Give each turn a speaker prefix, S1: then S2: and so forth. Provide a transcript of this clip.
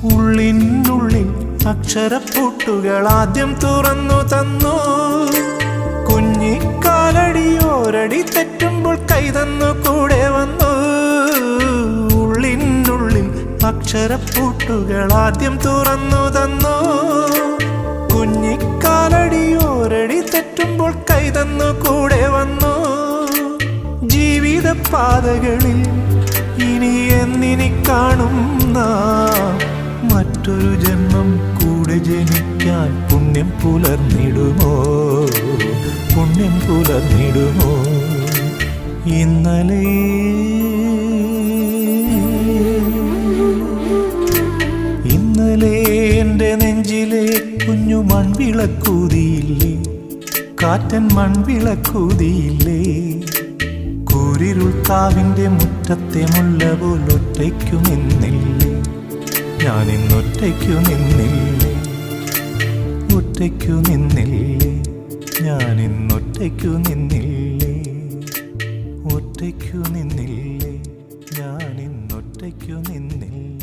S1: ഉള്ളിനുള്ളിൽ അക്ഷരപ്പൂട്ടുകൾ ആദ്യം തുറന്നു തന്നു. കുഞ്ഞിക്കാലടിയോരടി തെറ്റുമ്പോൾ കൈതന്നു കൂടെ വന്നു. ഉള്ളിനുള്ളിൽ അക്ഷരപ്പൂട്ടുകൾ ആദ്യം തുറന്നു തന്നു. കുഞ്ഞിക്കാലടിയോരടി തെറ്റുമ്പോൾ കൈതന്നു കൂടെ വന്നു. ജീവിത പാതകളിൽ ഇനി എന്നിനി കാണും നാം മറ്റൊരു ജന്മം കൂടെ ജനിക്കാൻ പുണ്യം പുലർന്നിടുമോ, പുണ്യം പുലർന്നിടുമോ? ഇന്നലെ എൻ്റെ നെഞ്ചിലെ കുഞ്ഞു മൺവിളക്കൂതിയില്ലേ, കാറ്റൻ മൺവിളക്കൂതിയില്ലേ? കൂരിരുൾ കാവിൻ്റെ മുറ്റത്തെ മുല്ല പോലൊറ്റയ്ക്കു നിന്നില്ലേ, ഞാനിന്നൊറ്റയ്ക്കു നിന്നില്ലേ, ഒറ്റയ്ക്കു നിന്നില്ലേ, ഞാനിന്നൊറ്റയ്ക്കു നിന്നില്ലേ, ഒറ്റയ്ക്കു നിന്നില്ലേ, ഞാനിന്നൊറ്റയ്ക്കു നിന്നില്ലേ.